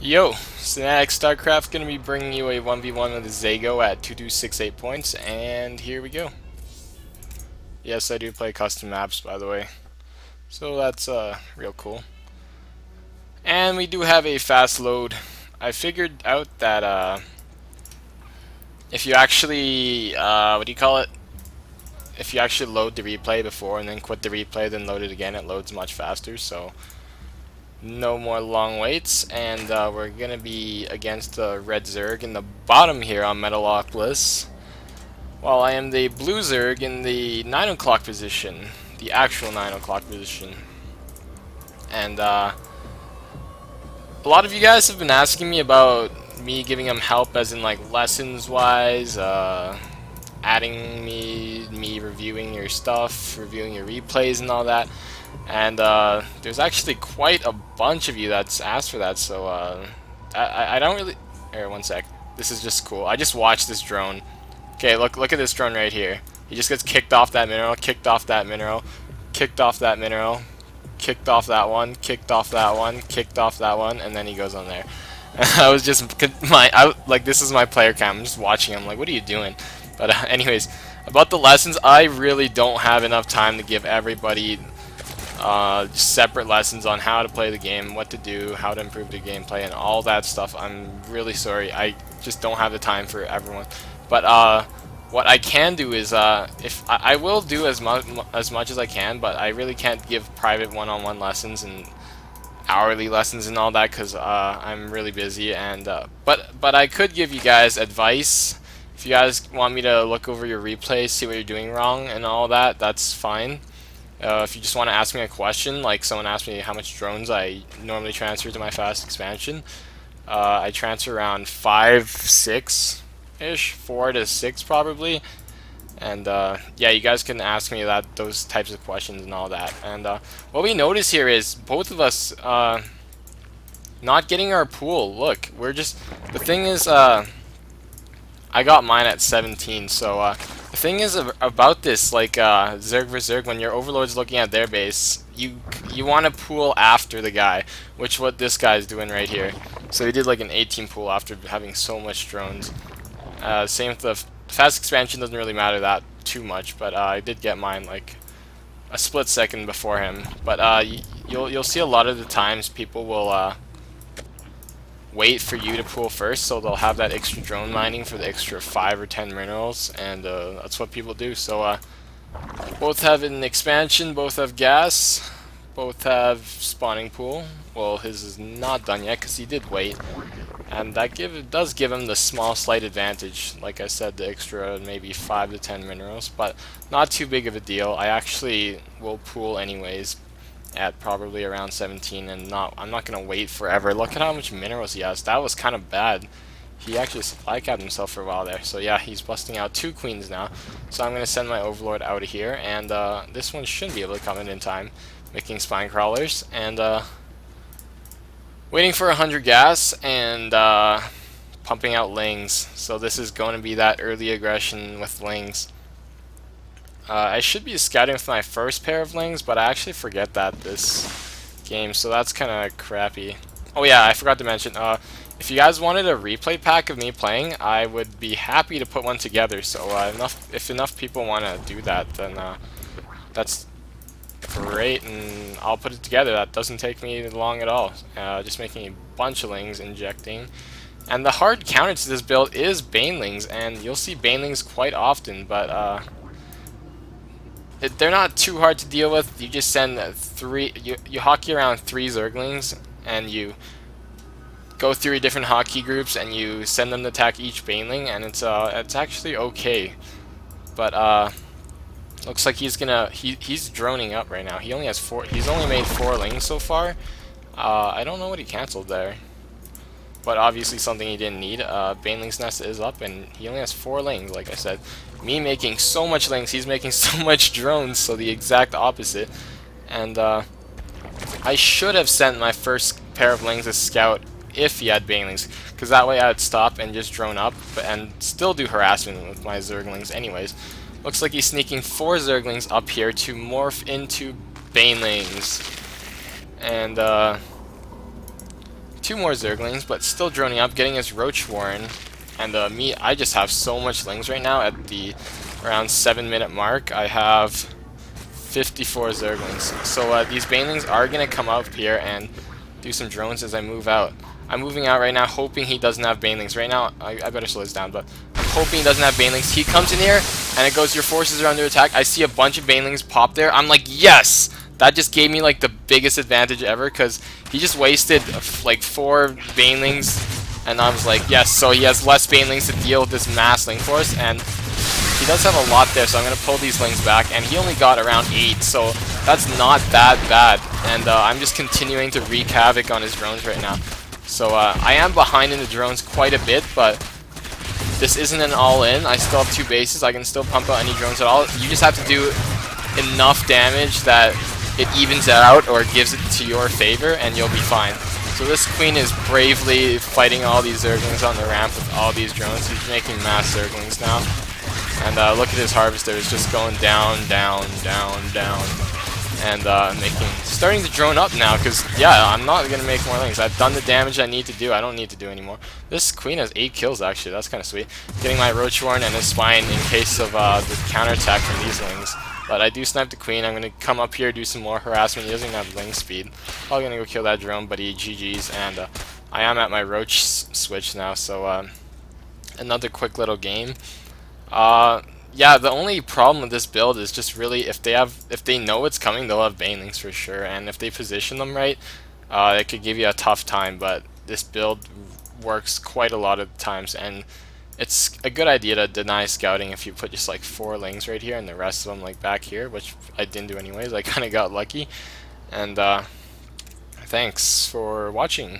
Yo, SanaticStarcraft gonna be bringing you a 1v1 with the Zago at 2268 points, and here we go. Yes, I do play custom maps, by the way, so that's real cool. And we do have a fast load. I figured out that if you actually what do you call it? If you actually load the replay before and then quit the replay, then load it again, it loads much faster. So no more long waits, and we're gonna be against the red Zerg in the bottom here on Metalopolis, while I am the blue Zerg in the 9 o'clock position, the actual 9 o'clock position. And a lot of you guys have been asking me about me giving them help, as in like lessons wise, adding me reviewing your stuff, reviewing your replays and all that. And there's actually quite a bunch of you that's asked for that, so I don't really... Here, one sec. This is just cool. I just watched this drone. Okay, look at this drone right here. He just gets kicked off that mineral, kicked off that mineral, kicked off that mineral, kicked off that one, kicked off that one, kicked off that one, and then he goes on there. I was just like, this is my player cam. I'm just watching him like, what are you doing? But anyways, about the lessons, I really don't have enough time to give everybody separate lessons on how to play the game, what to do, how to improve the gameplay, and all that stuff. I'm really sorry. I just don't have the time for everyone. But what I can do is, if I will do as much as I can, but I really can't give private one-on-one lessons and hourly lessons and all that, because I'm really busy. And but I could give you guys advice. If you guys want me to look over your replays, see what you're doing wrong and all that, that's fine. If you just want to ask me a question, like someone asked me how much drones I normally transfer to my fast expansion, I transfer around 5, 6-ish, 4 to 6 probably. And yeah, you guys can ask me those types of questions and all that. And what we notice here is both of us not getting our pool. Look, we're just... The thing is, I got mine at 17, so the thing is about this, like Zerg vs Zerg, when your overlord's looking at their base, you want to pool after the guy, which what this guy's doing right here. So he did like an 18 pool after having so much drones. Same with the fast expansion, doesn't really matter that too much, but I did get mine like a split second before him. But you'll see a lot of the times people will wait for you to pool first, so they'll have that extra drone mining for the extra 5 or 10 minerals, and that's what people do. So both have an expansion, both have gas, both have spawning pool. Well, his is not done yet because he did wait, and that does give him the small slight advantage. Like I said, the extra maybe 5 to 10 minerals, but not too big of a deal. I actually will pool anyways at probably around 17, and I'm not gonna wait forever. Look at how much minerals he has. That was kind of bad. He actually supply capped himself for a while there. So yeah, he's busting out 2 queens now. So I'm gonna send my overlord out of here, and this one shouldn't be able to come in time, making spine crawlers, and waiting for 100 gas, and pumping out lings. So this is going to be that early aggression with lings. I should be scouting with my first pair of lings, but I actually forget that this game, so that's kind of crappy. Oh yeah, I forgot to mention, if you guys wanted a replay pack of me playing, I would be happy to put one together. So if enough people want to do that, then that's great, and I'll put it together. That doesn't take me long at all. Just making a bunch of lings, injecting. And the hard counter to this build is banelings, and you'll see banelings quite often, but they're not too hard to deal with. You just send you hockey around 3 Zerglings, and you go through different hockey groups, and you send them to attack each baneling, and it's actually okay. But looks like he's droning up right now. He only has 4. He's only made 4 lings so far. I don't know what he canceled there, but obviously something he didn't need. Baneling's nest is up, and he only has 4 lings, like I said. Me making so much lings, he's making so much drones, so the exact opposite. And I should have sent my first pair of lings as scout if he had banelings, because that way I'd stop and just drone up and still do harassment with my Zerglings anyways. Looks like he's sneaking 4 Zerglings up here to morph into banelings. And 2 more Zerglings, but still droning up, getting his Roach Warren. And me, I just have so much Lings right now at the around 7-minute mark. I have 54 Zerglings. So these Banelings are going to come up here and do some drones as I move out. I'm moving out right now, hoping he doesn't have Banelings. Right now, I better slow this down, but I'm hoping he doesn't have Banelings. He comes in here, and it goes, your forces are under attack. I see a bunch of Banelings pop there. I'm like, yes! That just gave me like the biggest advantage ever, because he just wasted like 4 Banelings, and I was like, yes, so he has less Banelings to deal with this mass Ling force, and he does have a lot there, so I'm going to pull these Lings back, and he only got around 8, so that's not that bad, and I'm just continuing to wreak havoc on his drones right now. So I am behind in the drones quite a bit, but this isn't an all-in. I still have 2 bases. I can still pump out any drones at all. You just have to do enough damage that it evens it out or gives it to your favor, and you'll be fine. So this queen is bravely fighting all these Zerglings on the ramp with all these drones. He's making mass Zerglings now. And look at his harvester, it's just going down, down, down, down. And starting to drone up now, because, yeah, I'm not going to make more Lings. I've done the damage I need to do. I don't need to do anymore. This queen has 8 kills, actually. That's kind of sweet. Getting my Roach Warren and his Spine in case of the counterattack from these Lings. But I do snipe the queen. I'm going to come up here, do some more harassment. He doesn't even have Ling speed. Probably going to go kill that drone, but he GG's. And I am at my Roach switch now, so another quick little game. Yeah, the only problem with this build is just really if they know it's coming, they'll have Banelings for sure, and if they position them right, it could give you a tough time. But this build works quite a lot of times, and it's a good idea to deny scouting if you put just like 4 Lings right here and the rest of them like back here, which I didn't do anyways. I kind of got lucky, and thanks for watching.